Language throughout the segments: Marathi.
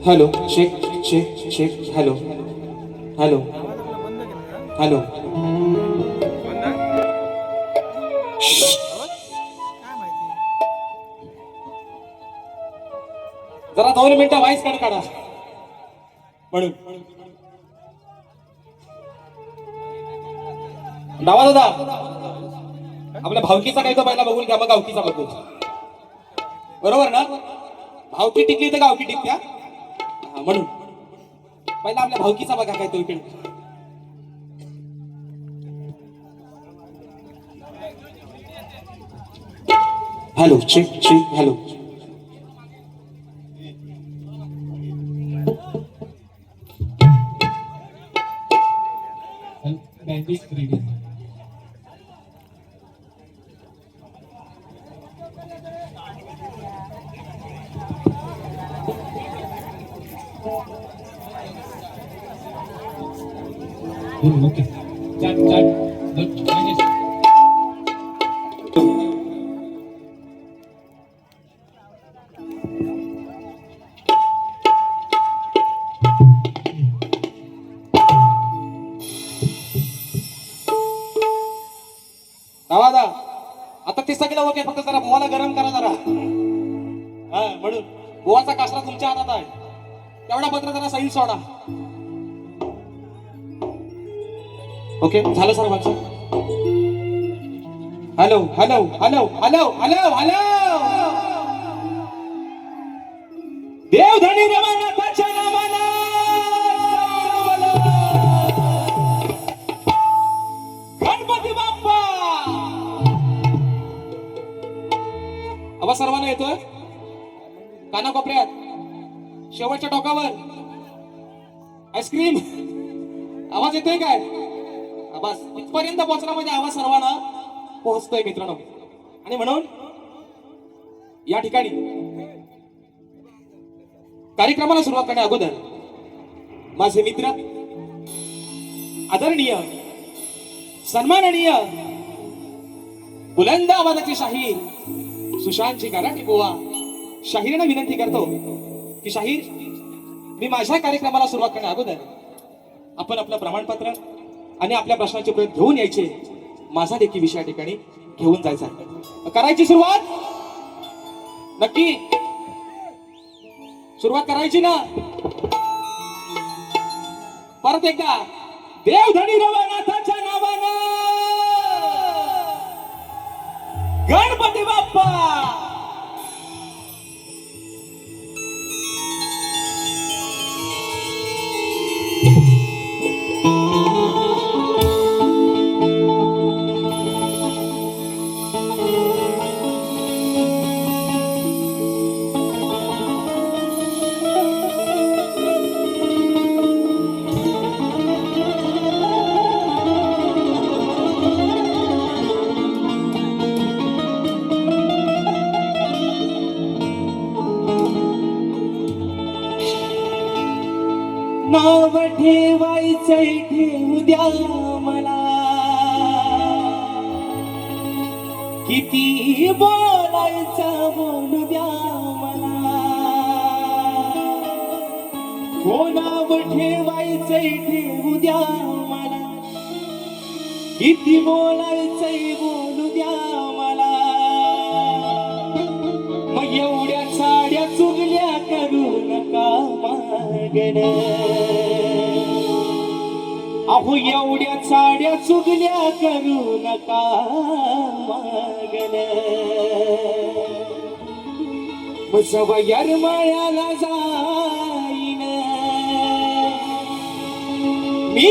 Hello check check check hello hello hello जरा 2 मिनिटं व्हाईस काढ काढा म्हणून डावा दादा आपल्या भावकीचा काही तो पहिला बघून घ्या मग गावकीचा बघू बरोबर ना भावकी टिकली तर गावकी टिकत्या म्हणून पहिला आपल्या भावकीचा बघा काय तो इकडे hello check check hello okay चाट चाट दादा आता ते सगळं ओके फक्त जरा बुवाला गरम करा जरा हा म्हणून बुवाचा कासरा तुमच्या हातात आहे तेवढा पत्र जरा सैल सोडा ओके झालं सर माझं hello hello hello hello hello hello देवधनी रमानाथाच्या नावानं गणपती बाप्पा आवाज सर्वांना येतोय कानाकोपऱ्यात शेवटच्या टोकावर आईस्क्रीम आवाज येतोय काय बस इथपर्यंत पोहोचला म्हणजे आवाज सर्वांना पोहोचतोय मित्रांनो आणि म्हणून या ठिकाणी कार्यक्रमाला सुरुवात करण्या अगोदर माझे मित्र आदरणीय सन्माननीय बुलंद आवाजाची शाहीर सुशांतजी गाराटे बुवा शाहीरांना विनंती करतो की शाहीर मी माझ्या कार्यक्रमाला सुरुवात करण्या अगोदर आपण आपलं प्रमाणपत्र आणि आपल्या प्रश्नाचे उत्तर घेऊन यायचे माझा देखील विषय या ठिकाणी घेऊन जायचा करायची सुरुवात नक्की सुरुवात करायची ना परत एकदा देवधनी रमानाथाच्या नावानं गणपती बाप्पा नाव ठेवायचंय ठेवू द्या मला किती बोलायचं बोलू द्या मला हो नाव ठेवायचंय ठेवू द्या मला किती बोलायचंय बोलू द्या मला मग एवढ्या साड्या चुगल्या करू नका मागण अहो एवढ्या साड्या चुगल्या करू नका मागण सवयर माळ्याला जाईन मी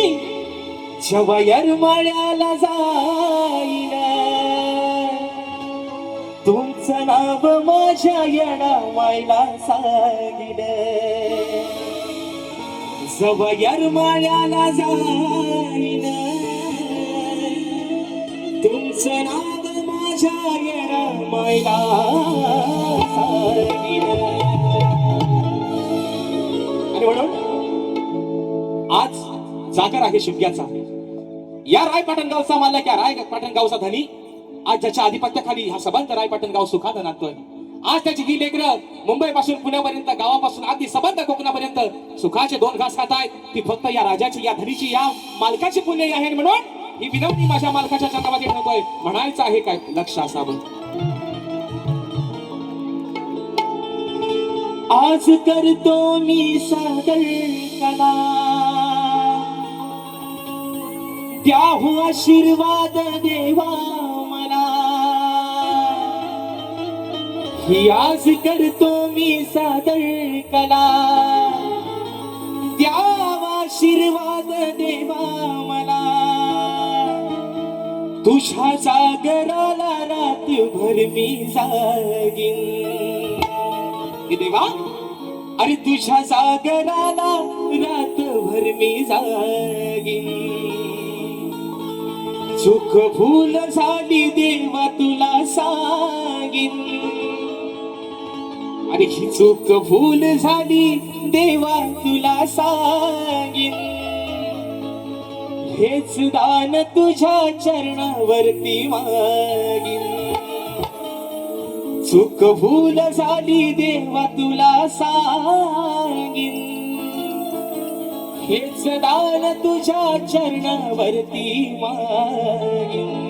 सवयर माळ्याला जाईन तुमचं नाव माझ्या येणावायला सांगिन सवयर माळ्याला जाईन तुमचं नाव माझ्या येणावायला सांगिन आणि म्हणून आज जागर आहे शिमग्याचा या रायपाटण गावचा मालक या रायपाटण गावचा धनी आज ज्याच्या आधिपत्याखाली हा सबंध रायपाटण गाव सुखानं नांदतोय आज त्याची ही लेकरं मुंबईपासून पुण्यापर्यंत, गावापासून अगदी सबंध कोकणापर्यंत सुखाचे 2 घास खात आहेत. ती फक्त या राजाची, या धनीची, या मालकाची पुण्य आहे. म्हणून ही विनंती माझ्या मालकाच्या चरणामध्ये ठेवतोय. म्हणायचं आहे काय लक्ष असावं. आज करतो मी सादर कला, द्याहू आशीर्वाद देवा मला. ही आज करतो मी सादर कला, द्यावा आशीर्वाद देवा मला. तुझ्या जागराला रातभर मी जागीन. हे देवा, अरे तुझ्या जागराला रातभर मी जागीन. चूक भूल झाली देवा तुला सांगीन. अरे ही चूक भूल झाली देवा तुला सांगीन. हेच दान तुझ्या चरणावरती मागीन. चूक भूल झाली देवा तुला सांगीन. हेच दान तुझ्या चरणावरती मागीन.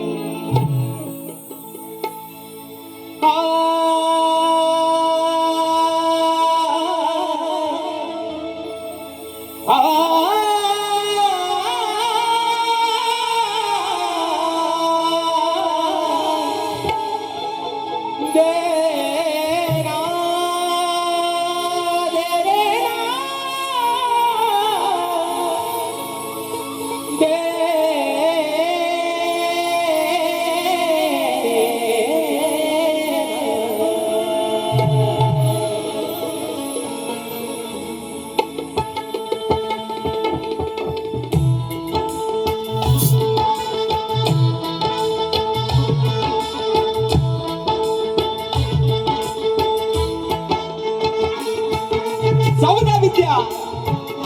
चौदा विद्या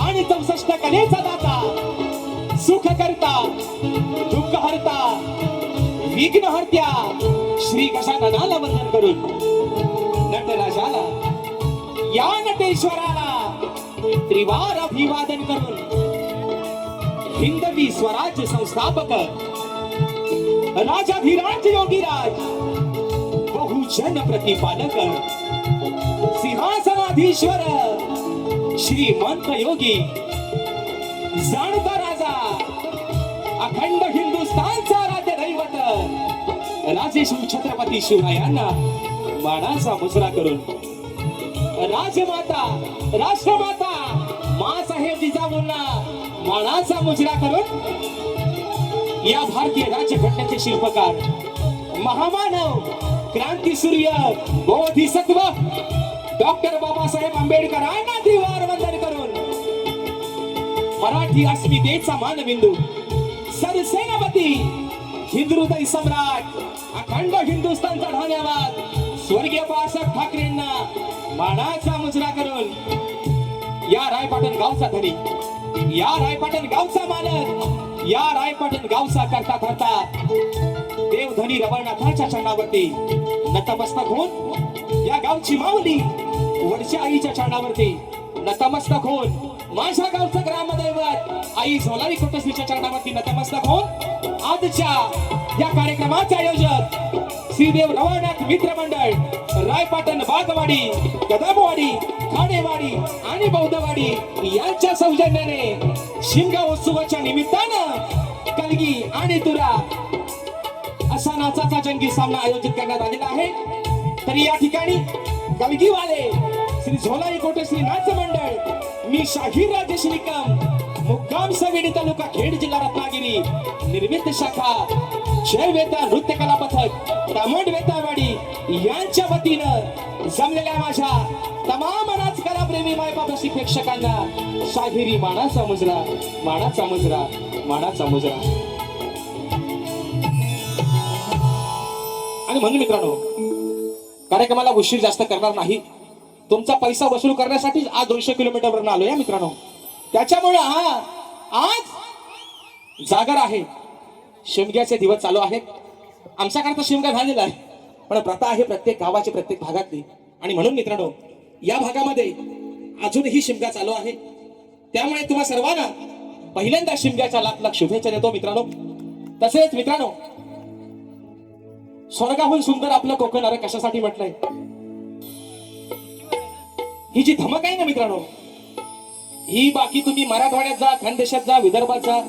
आणि 64 कलेचा दाता, सुख करता दुःख हरता विघ्न हरत्या श्री गजाननाला वंदन करून, नटराजाला या नटेश्वराला त्रिवार अभिवादन करून, हिंदवी स्वराज्य संस्थापक राजाधिराज योगीराज बहुजन प्रतिपालक सिंहासनाधीश्वर श्रीमंत योगी जाणता राजा, अखंड हिंदुस्थानचा राज्य दैवत राजेश्वर छत्रपती शिवरायांना मानाचा मुजरा करून, राजमाता राष्ट्रमाता माँसाहेब जिजाऊंना मानाचा मुजरा करून, या भारतीय राज्यघटनेचे शिल्पकार महामानव क्रांतीसूर्य बोधिसत्व डॉक्टर बाबासाहेब आंबेडकरांना त्रिवार वंदन करून, मराठी अस्मितेचा मानबिंदू सरसेनापती हिंदुहृदय सम्राट अखंड हिंदुस्थानचा धन्यवाद स्वर्गीय बाळासाहेब ठाकरेंना मानाचा मुजरा करून, या रायपाटण गावचा धनी, या रायपाटण गावचा मालक, या रायपाटण गावचा करता करता देवधनी रवळनाथाच्या चरणावरती नतमस्तक होऊन, या गावची माऊली वडच्या आईच्या चरणावरती नतमस्तक होऊन, माझ्या गावचं ग्रामदैवत आई झोलारी कोटसरीच्या चरणावरती नतमस्तक होऊन, आजच्या या कार्यक्रमाचे आयोजक श्रीदेव रवळनाथ मित्र मंडळ रायपाटण बागवाडी, कदमवाडी, खाडेवाडी आणि बौद्धवाडी यांच्या सौजन्याने शिमगा उत्सवाच्या निमित्तानं कलगी आणि तुरा असा नाचाचा जंगी सामना आयोजित करण्यात आलेला आहे. तरी या ठिकाणी कलगीवाले श्री झोलाई कोटेश्री नाच मंडळ, मी शाहीर राजेश निकम, मुक्काम सवेडी तालुका खेड जिल्हा रत्नागिरी, निर्मित शाखा जय वेता नृत्य कला पथक दामोड वेतावाडी यांच्या वतीनं जमलेल्या माझ्या तमाम नाच कलाप्रेमी मायबापाशी प्रेक्षकांना शाहिरी मानाचा मुजरा, मानाचा मुजरा, मानाचा मुजरा. आणि म्हणून मित्रांनो, कार्यक्रमाला उशीर जास्त करणार नाही. तुमचा पैसा वसूल करण्यासाठी आज 200 किलोमीटरवरून आलो या मित्रांनो. त्याच्यामुळे आज जागर आहे, शिमग्याचे दिवस चालू आहेत. आमच्याकडे तर शिमगा झालेला आहे, पण प्रथा आहे प्रत्येक गावाची, प्रत्येक भागातली. आणि म्हणून मित्रांनो, या भागामध्ये अजूनही शिमगा चालू आहे. त्यामुळे तुम्हा सर्वांना पहिल्यांदा शिमग्याच्या लाख लाख शुभेच्छा देतो मित्रांनो. तसेच मित्रांनो, स्वर्गाहून सुंदर आपलं कोकण अरे कशासाठी म्हटलंय? ही जी धमक आहे ना मित्रांनो, ही बाकी तुम्ही मराठवाड्यात जा, खानदेशात जा, विदर्भात जा,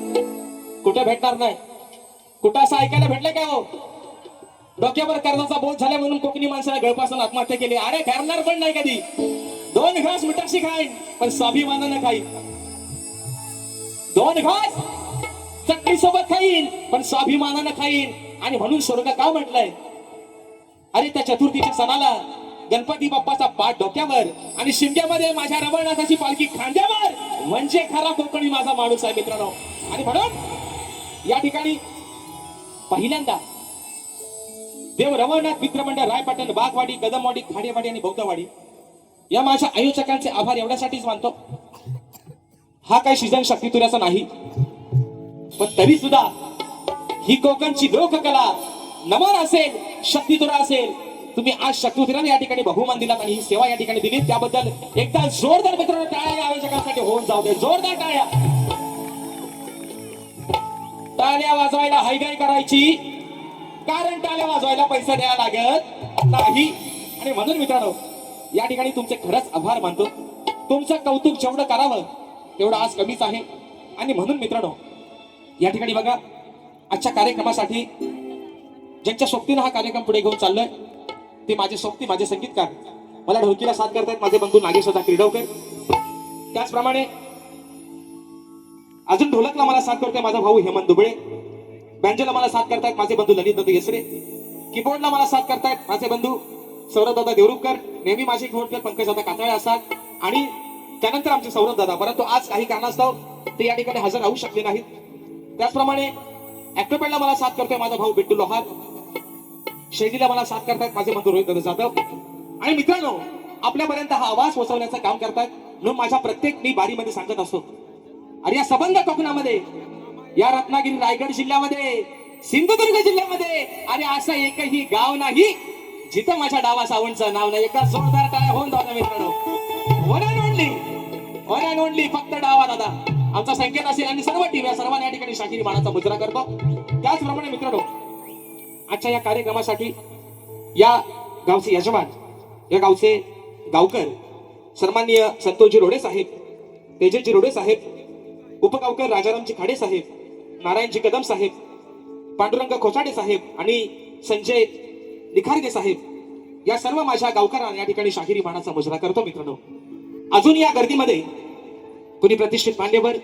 कुठे भेटणार नाही. कुठं असं ऐकायला भेटलंय काय हो? डोक्यावर कर्जाचा बोध झाला म्हणून कोकणी माणसाला गळपासून आत्महत्या केली. अरे करणार पण नाही कधी. 2 घास मिठाशी खाईन पण स्वाभिमानानं खाईन. 2 घास चटणी सोबत खाईन पण स्वाभिमानानं खाईन. आणि म्हणून स्वर्ग का म्हटलंय? अरे त्या चतुर्थीच्या सणाला गणपती बाप्पाचा पाठ डोक्यावर आणि शिमग्यामध्ये माझ्या रमणनाथाची पालखी खांद्यावर, म्हणजे खरा कोकणी माझा माणूस आहे मित्रांनो. आणि म्हणून या ठिकाणी पहिल्यांदा देव रमणनाथ मित्रमंडळ रायपाटण, बागवाडी, कदमवाडी, खाडेवाडी आणि बौद्धवाडी या माझ्या आयोजकांचे आभार एवढ्यासाठीच मानतो. हा काही सीझन शक्तितुऱ्याचा नाही, पण तरी सुद्धा ही कोकणची लोककला नमन असेल, शक्तितुरा असेल. तुम्ही आज शक्तितुऱ्याने या ठिकाणी बहुमान दिलात आणि ही सेवा या ठिकाणी दिली, त्याबद्दल एकदा जोरदार मित्रांनो टाळ्या या आयोजकांसाठी होऊन जाऊ दे. जोरदार टाळ्या. टाळ्या वाजवायला हायगाय करायची, कारण टाळ्या वाजवायला पैसे द्यायला लागत नाही. आणि म्हणून मित्रांनो, या ठिकाणी तुमचे खरंच आभार मानतो. तुमचं कौतुक जेवढं करावं तेवढं आज कमीच आहे. आणि म्हणून मित्रांनो, या ठिकाणी बघा, आजच्या कार्यक्रमासाठी ज्यांच्या सोबतीनं हा कार्यक्रम पुढे घेऊन चाललोय ते माझे सोबती, माझे संगीतकार. मला ढोलकीला साथ करतायत माझे बंधू नागेश क्रीडवकर. त्याचप्रमाणे अजून ढोलकला मला साथ करतोय माझा भाऊ हेमंत दुबळे. बँजोला मला साथ करतायत माझे बंधू ललित दादा येसरे. कीबोर्डला मला साथ करतायत माझे बंधू सौरभ दादा देवरुखकर. नेहमी माझे कीबोर्डकर पंकज दादा कातळे असतात. आणि त्यानंतर आमचे सौरभ दादा, परंतु आज काही कारणास्तव ते या ठिकाणी हजर राहू शकले नाहीत. त्याचप्रमाणे ऍक्टरपॅडला मला साथ करतोय माझा भाऊ बिट्टू लोहार. शैलीला मला साथ करतायत माझे बंधू रोहित दादा जाधव. आणि मित्रांनो, आपल्यापर्यंत हा आवाज पोहोचवण्याचं काम करतायत. म्हणून माझ्या प्रत्येक मी बारीमध्ये सांगत असतो, अरे या सबंध कोकणामध्ये, या रत्नागिरी रायगड जिल्ह्यामध्ये, सिंधुदुर्ग जिल्ह्यामध्ये अरे असं एकही गाव नाही जिथं माझ्या डावा सावंतचं नाव नाही. एकदा जोरदार टाळ्या होऊन जाऊ मित्रांनो. वन अँड ओनली फक्त डावा दादा आमचा संकेत असेल. आणि सर्व टीम या सर्वांनी या ठिकाणी शाकिरी मानाचा मुजरा करतो. त्याचप्रमाणे मित्रांनो, आजच्या या कार्यक्रमासाठी या गावचे यजमान, या गावचे गावकर सन्माननीय संतोषजी रोडे साहेब, तेजसजी रोडे साहेब, उपगावकर राजारामजी खाडे साहेब, नारायणजी कदम साहेब, पांडुरंग खोचाडे साहेब आणि संजय निखारगे साहेब या सर्व माझ्या गावकरांना या ठिकाणी शाहिरी मानाचा मुजरा करतो मित्रांनो. अजून या गर्दीमध्ये कोणी प्रतिष्ठित मान्यवर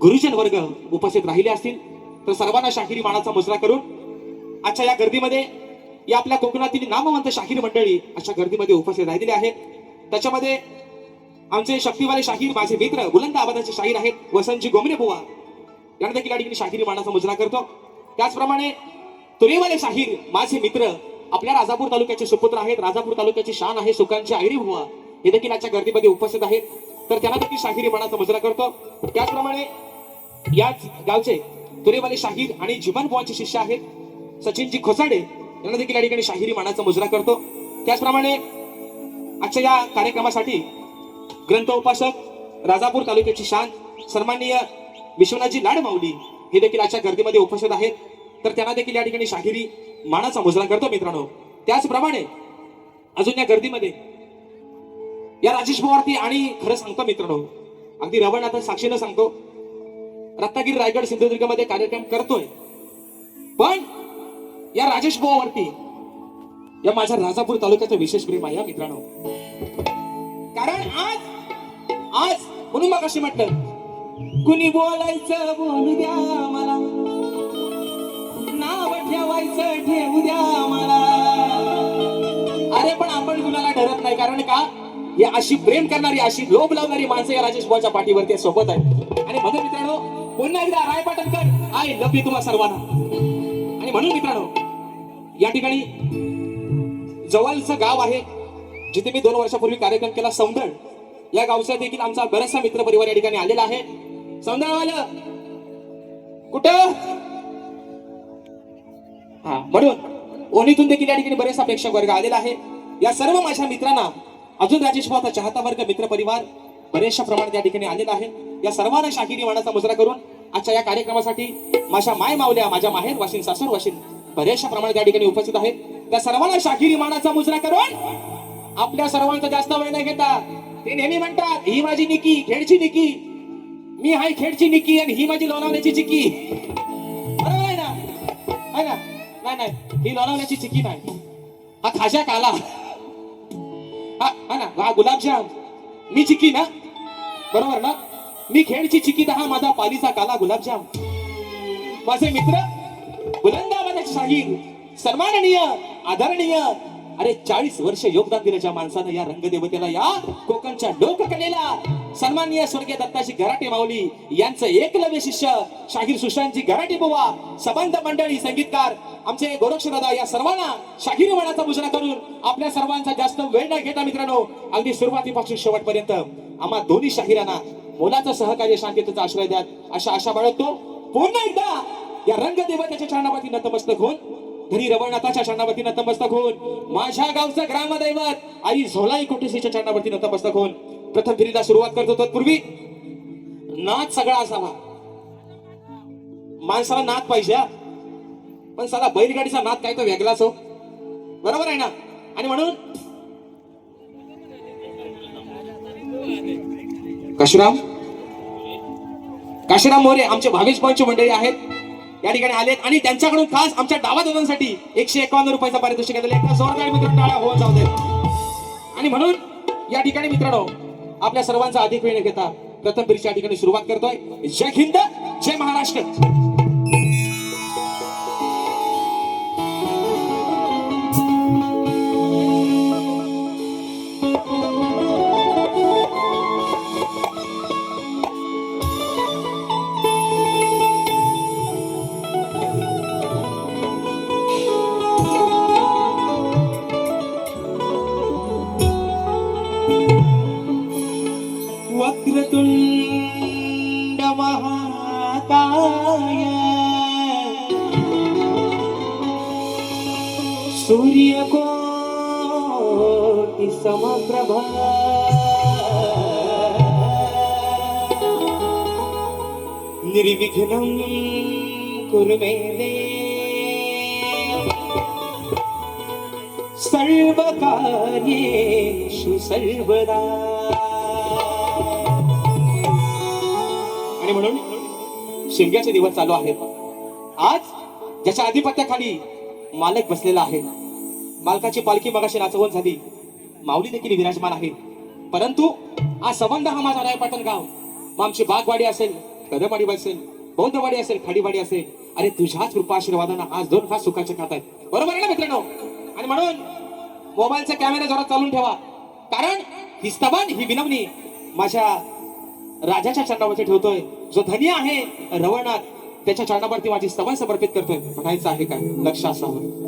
गुरुजन वर्ग उपस्थित राहिले असतील तर सर्वांना शाहिरी मानाचा मुजरा करून आजच्या या गर्दीमध्ये या आपल्या कोकणातील नामवंत शाहीर मंडळी अशा गर्दीमध्ये उपस्थित राहिलेले आहेत. त्याच्यामध्ये आमचे शक्तिवाले शाहीर माझे मित्र बुलंद आवाजाचे शाहीर आहेत वसंतजी गोमरे बुवा, यांना देखील या ठिकाणी शाहिरी मानाचा मुजरा करतो. त्याचप्रमाणे तुरेवाले शाहीर माझे मित्र आपल्या राजापूर तालुक्याचे सुपुत्र आहेत, राजापूर तालुक्याची शान आहे सुकांची आयरी बुवा, हे देखील आजच्या गर्दीमध्ये उपस्थित आहेत. तर त्यांना देखील शाहिरी मानाचा मुजरा करतो. त्याचप्रमाणे याच गावचे तुरेवाले शाहीर आणि जीवन बुवांचे शिष्य आहेत सचिनजी खोसाडे, यांना देखील या ठिकाणी शाहिरी मानाचा मुजरा करतो. त्याचप्रमाणे आजच्या या कार्यक्रमासाठी ग्रंथ उपासक राजापूर तालुक्याची शान सन्माननीय विश्वनाथजी लाडमाऊली हे देखील आजच्या गर्दीमध्ये उपस्थित आहेत. तर त्यांना देखील या ठिकाणी शाहिरी मानाचा मुजरा करतो मित्रांनो. त्याचप्रमाणे अजून या गर्दीमध्ये या राजेश बुवावरती आणि खरं सांगतो मित्रांनो, अगदी रवणात साक्षीनं सांगतो, रत्नागिरी रायगड सिंधुदुर्ग मध्ये कार्यक्रम करतोय, पण या राजेश बुवावरती या माझ्या राजापूर तालुक्याचं विशेष प्रेम आहे मित्रांनो. कारण आज म्हणून मग अशी म्हटलं, कुणी बोलायचं बोलू द्या मला, नाव ठेवायचं ठेवू द्या मला. अरे पण आपण कुणाला डरत नाही, कारण का या अशी प्रेम करणारी, अशी लोभ लावणारी माणसं या राजेश बुवाच्या पाठीवरती सोबत आहेत. आणि म्हणून मित्रांनो, पुन्हा एकदा रायपाटणकर आय लव्ह यू तुम्हा सर्वांना. आणि म्हणून मित्रांनो, या ठिकाणी जवळचं गाव आहे जिथे मी 2 वर्षापूर्वी कार्यक्रम केला, सौंदळ या गावचा देखील आमचा बराचसा मित्र परिवार या ठिकाणी आलेला आहे. सौंदळवालं कुठं? हा, म्हणून ओणीतून देखील या ठिकाणी बरेचसा प्रेक्षक वर्ग आलेला आहे. या सर्व माझ्या मित्रांना अजून राजेश भाऊचा चाहता वर्ग मित्र परिवार बरेचशा प्रमाणात या ठिकाणी आलेला आहे. या सर्वांना शाहिरी वाणाचा मुजरा करून आजच्या या कार्यक्रमासाठी माझ्या माय मावल्या माझ्या माहेर वाशिन सासूर वाशिन बरेचशा प्रमाणात या ठिकाणी उपस्थित आहेत. त्या सर्वांना शाहिरी मानाचा मुजरा करून आपल्या सर्वांचा जास्त वेळ नाही घेता ते नेहमी म्हणतात ही माझी निकी खेडची निकी, मी हाय खेडची निकी आणि ही माझी लोणावल्याची चिकी. बरोबर आहे ना? आहे ना? नाही नाही, ही लोणावल्याची चिकी नाही, हा खाजा काला. हा ना, हा गुलाबजाम, मी चिकी ना, बरोबर ना? मी खेडची चिकी तर हा माझा पालीचा काला गुलाबजाम. माझे मित्र बुलंद आवाजाचे शाहीर सन्माननीय आदरणीय, अरे 40 वर्ष योगदान दिलं ज्या माणसानं या रंगदेवतेला या कोकणच्या लोककलेला, सन्माननीय स्वर्गीय दत्ताजी गराटे माऊली यांचं एकलव्य शिष्य शाहीर सुशांतजी गराटे बुवा, सबंध मंडळी, संगीतकार आमचे गोरक्षदादा, या सर्वांना शाहिरी वाणाचा मुजरा करून आपल्या सर्वांचा जास्त वेळ न घेता मित्रांनो अगदी सुरुवातीपासून शेवटपर्यंत आम्हा दोन्ही शाहिरांना मोलाचं सहकार्य शांततेचा आश्रय द्या अशा आशा बाळगतो. पुन्हा एकदा या रंगदेवतेच्या चरणावरती नतमस्तक होऊन, धनी रवळनाथाच्या चरणावरती नतमस्तक होऊन, माझ्या गावचं ग्रामदैवत आई झोलाई कोटेशीच्या चरणावरती नतमस्तक होऊन प्रथम फेरीला सुरुवात करतो. तत्पूर्वी नाद सगळा असावा. माणसाला नाद पाहिजे, पण साला बैलगाडीचा नाद काय तो वेगळाच हो, बरोबर आहे ना? आणि म्हणून काशीराम मोरे आमचे भावेश पंच मंडळी आहेत या ठिकाणी आलेत आणि त्यांच्याकडून खास आमच्या डावा दोघांसाठी 151 रुपयाचा पारितोषिक दिले. एकदा जोरदार मित्रांनो टाळ्या होऊन जाऊ दे. आणि म्हणून या ठिकाणी मित्रांनो आपल्या सर्वांचा अधिक वेळ न घेता प्रथम फेरीच्या ठिकाणी सुरुवात करतोय. जय हिंद, जय महाराष्ट्र. वक्रतुंड महाकाय सूर्यकोटि समप्रभा निर्विघ्नं कुरु मे देव सर्वकार्येषु सर्वदा. आणि म्हणून शिमग्याचे दिवस चालू आहेत. आज ज्याच्या आधिपत्याखाली मालक बसलेला आहे, मालकाची पालखी मगाशी नाचवण झाली, माऊली देखील विराजमान आहे. परंतु आज संबंध हा माझा रायपाटण गाव, मग आमची बागवाडी असेल, कदमवाडी असेल, बौद्धवाडी असेल, खाडीवाडी असेल, अरे तुझ्याच कृपा आशीर्वादानं आज दोन खास सुखाचे खात आहेत. बरोबर आहे ना मित्रांनो? आणि म्हणून मोबाईलचा कॅमेरा जरा चालून ठेवा, कारण ही स्तवन ही विनवणी माझ्या राजाच्या चरणावरती ठेवतोय. जो धनी आहे रवळनाथ त्याच्या चरणावरती माझी स्तवन समर्पित करतोय. म्हणायचं आहे काय? लक्ष असावं.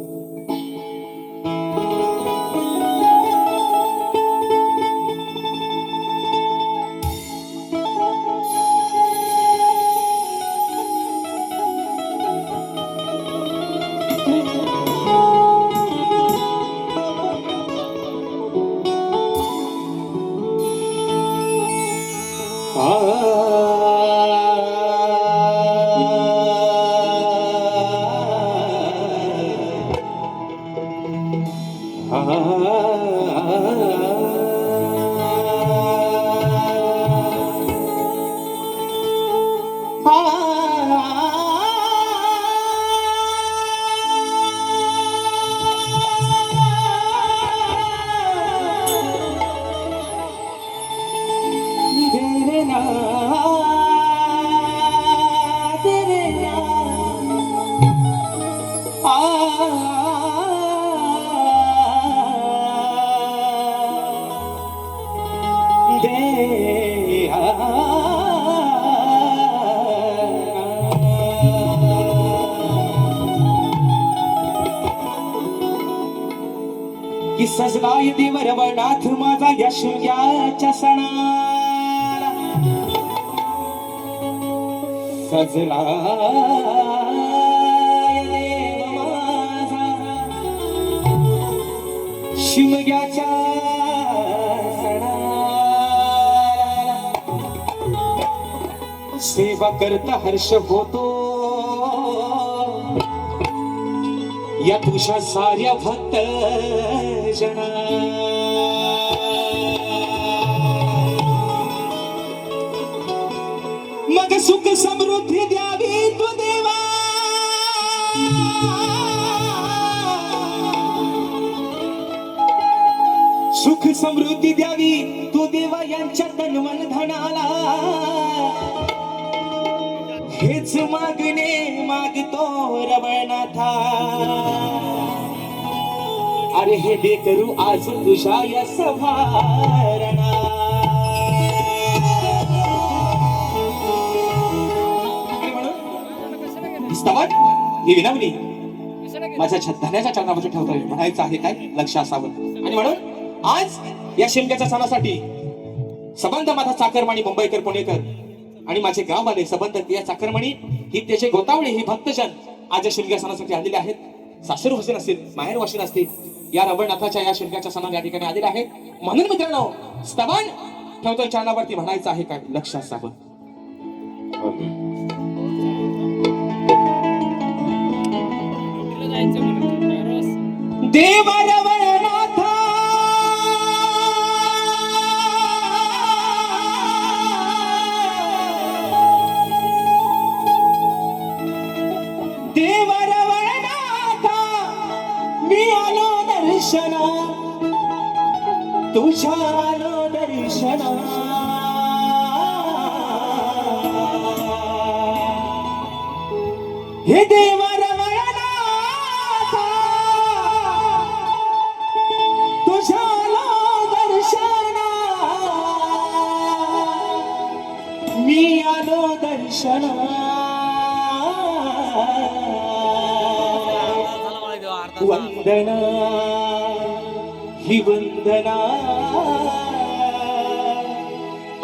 की सजलाय देव रवळनाथ माझा यशोग्याच्या सणाला, सजलाय देव माझा शिमग्याच्या सणाला सेवा करता हर्ष होतो या तुझ्या साऱ्या भक्त जना मग सुख समृद्धी द्यावी तू देवा सुख समृद्धी द्यावी तू देवा यांच्या तनवन धनाला हेच मागणे मागतो रमणाथा अरे हे दे करू आज तुझ्या या सभारणा स्तवन ही विनवणी माझ्या धन्याच्या चरणामध्ये ठेवतोय म्हणायचं आहे काय लक्ष असावं आणि म्हणून आज या शिमग्याच्या सणासाठी सबंध माझा चाकरमाणी मुंबईकर पुणेकर आणि माझे गाववाले सबंध या चाकरमाणी ही त्याचे गोतावळे ही भक्तजन आज या शिमग्या सणासाठी आलेले आहेत सासर वसीन असतील माहेर वसीन असतील या रवळनाथाच्या या शिमग्याच्या सणाला या ठिकाणी आलेले आहेत म्हणून मित्रांनो स्तवन ठेवतोय चरणावरती म्हणायचं आहे काय लक्ष असावं देव रवळनाथा देव रवळनाथा मी आलो दर्शना तुझ्या आलो दर्शना हे देव मी आलो दर्शना वंदना ही वंदना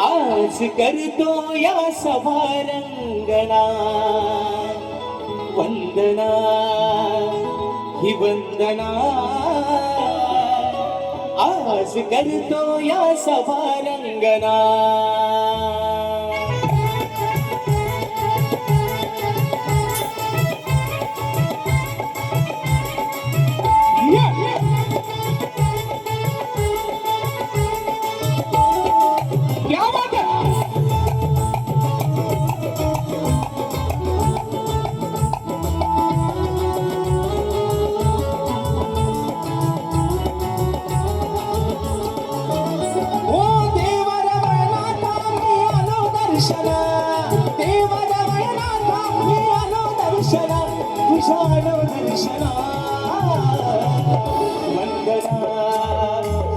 आज करतो या सभारंगना वंदना ही वंदना आज करतो या सभारंगना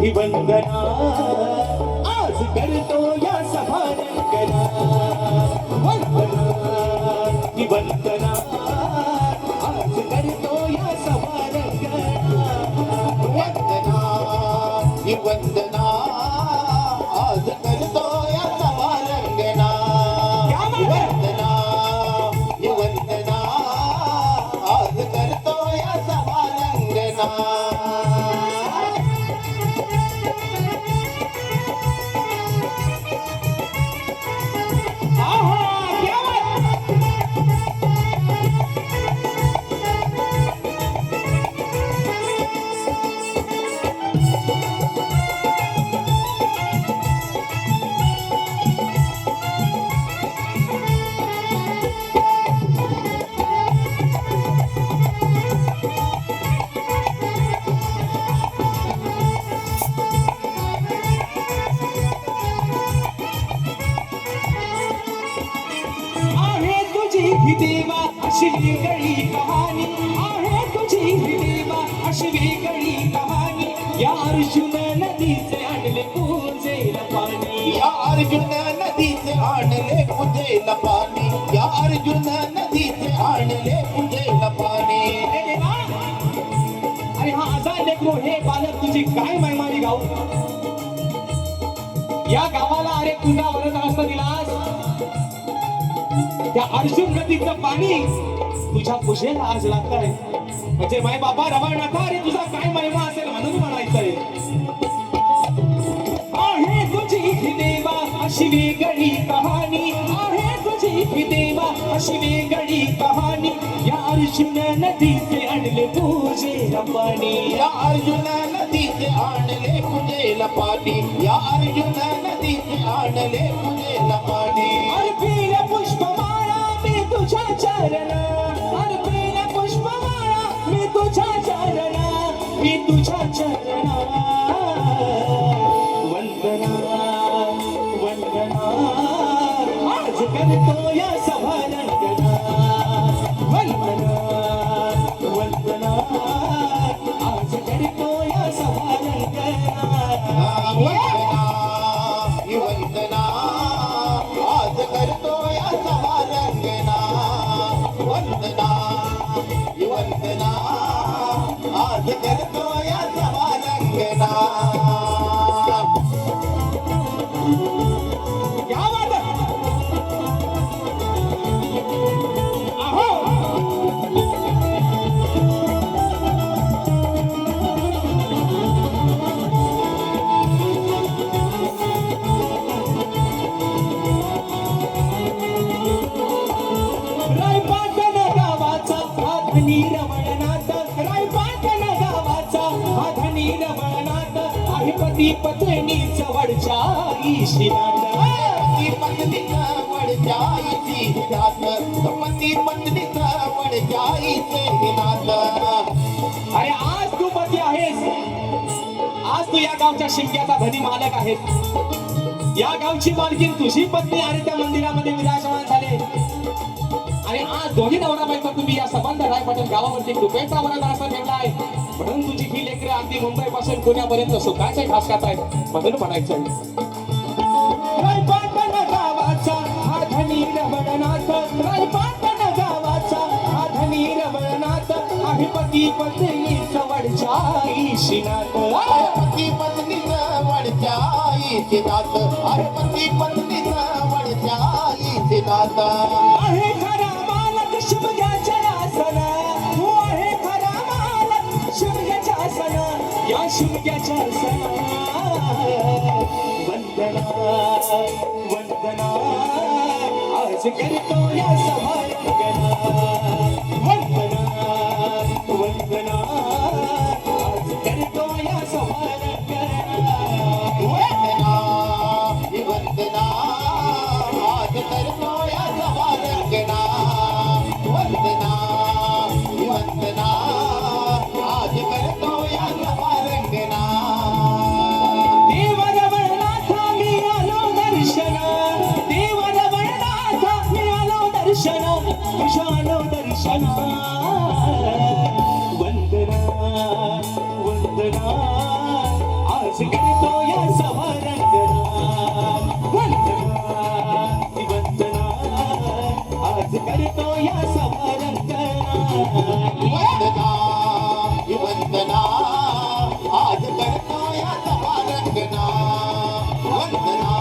ही वंदना आज करतो या सभारंगना वंदना ही वंदना आज करतो या सभारंगना वंदना ही वंदना आज करतो या सभारंगना वंदना ही वंदना आज करतो या सभारंगना ही देवा अशी वेगळी कहाणी आहे तुझी ही देवा अशी वेगळी कहाणी या अर्जुन नदीचे आणले पूजेला पाणी या अर्जुन नदीचे आणले पूजेला पाणी या अर्जुन नदीचे आणले पूजेला पाणी अरे देवा अरे हा आजार लेकरो हे बालक तुझी काय महिमारी गाऊ या गावाला अरे तुझा वरद असता दिलास त्या अर्जुन नदीचं पाणी तुझ्या पूजेला आज लागतंय म्हणजे माय बाबा रवळनाथा अरे तुझा काय महिमा असेल म्हणून म्हणायचं म्हणायचंय. आहे तुझी ही देवा अशी वेगळी कहाणी, आहे तुझी ही देवा अशी वेगळी कहाणी. या अर्जुन नदीचे आणले पूजेला पाणी, या अर्जुन नदीचे आणले पूजेला पाणी, या अर्जुन नदीचे आणले पूजेला पाणी. अर्पिल पुष्पमाळा मी तुझ्या चरणा, अर्पिल पुष्पमाळा मी तुझ्या चरणा, मी तुझ्या चरणा. वंदना वंदना आज करतो या सभारंगना. वंदना वंदना आज करतो या सभारंगना. वंदना वंदना आज करतो या सभारंगना. वंदना वंदना आज करतो या सभारंगना. क्या बात है? आहो. रायपाटण गावाचा हा धनी रमणनाथ, रायपाटण गावाचा हा धनी रमणनाथ. आहे पती पत्नी जवळच्या ईशिनाथ. पती पत्नी जवळच्या ईशिनाथ, पती पत्नी जवळच्या ईशिनाथ. अरे आज तू पती आहेस, आज तू या गावच्या शिंक्याचा धनी मालक आहेस. या गावची मालकीन तुझी पत्नी आणि त्या मंदिरामध्ये विराजमान झाले. आणि आज दोन्ही नवरा बायको तुम्ही या संबंध रायपाटण गावावरती कृपेचा वरदा असा ठेवलाय. म्हणून तुझी ही लेकरं अगदी मुंबई पासून पुण्यापर्यंत सुखाचे घास खात आहेत. म्हणून म्हणायचं रायपाटण गावाचा हा धनी रमणनाथ, रायपाटण गावाचा हा धनी रमणनाथ. आहे पती पत्नी जवळच्या ईशिनाथ. पती पत्नी जवळच्या ईशिनाथ, अरे पती पत्नी जवळच्या ईशिनाथ. आहे खरा मालक शिमग्याच्या आसना, तू आहे खरा मालक शिमग्याच्या आसना, या शिमग्याच्या आसना. वंदना वंदना आज करतो या सभारंगना. वंदना वंदना आज करतो या सभारंगना. वंदना वंदना आज करतो या सभारंगना. वंदना वंदना आज करतो या सभारंगना. देव रमणनाथ मी आलो दर्शना, देव रमणनाथ मी आलो दर्शना, तुझ्या आलो दर्शना. वंदना वंदना आज करतो या सभारंगना. वंदना वंदना आज करतो या सभारंगना. वंदना वंदना आज करतो या सभारंगना. वंदना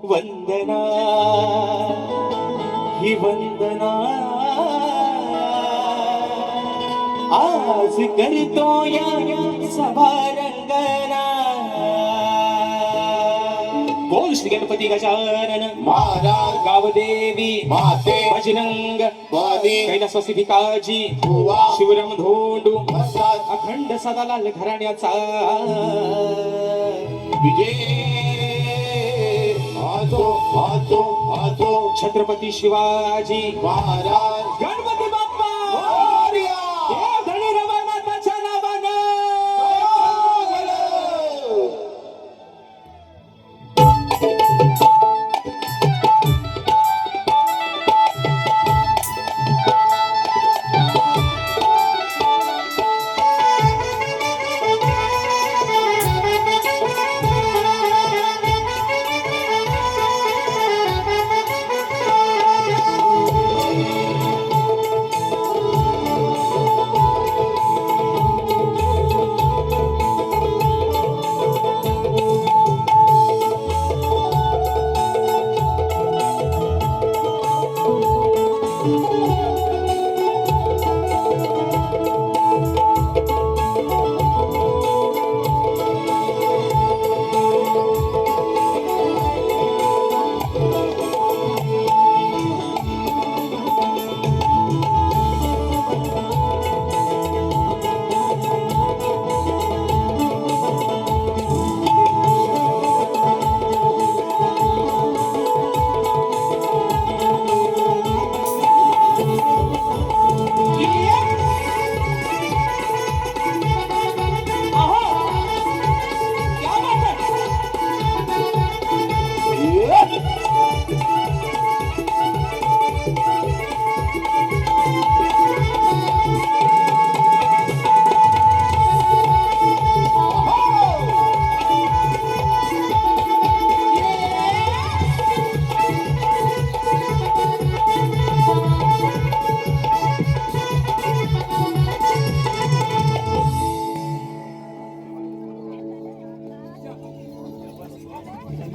वंदना ही वंदना आज करतो या सभारंगना. बोल श्री गणपती गजानन महाराज गावदेवी माते भजनंग वादी कैलासवासी भिकाजी भुवा शिवराम धोंडू प्रसाद अखंड सदालाल घराण्याचा विजय आजो आजो आजो छत्रपती शिवाजी महाराज गणपती बाप्पा मोरया. देव धनी रमणनाथाच्या नावानं.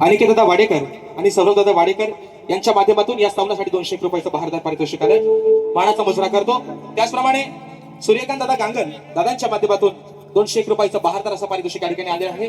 अनिकेतदादा वाडेकर आणि सौरभदादा वाडेकर यांच्या माध्यमातून या स्तवनासाठी 200 रुपयाचं बहारदार पारितोषिक आलंय. मानाचा मुजरा करतो. त्याचप्रमाणे सूर्यकांत दादा गांगण दादांच्या माध्यमातून 200 रुपयाचं बहारदार असं पारितोषिक या ठिकाणी आले आहे.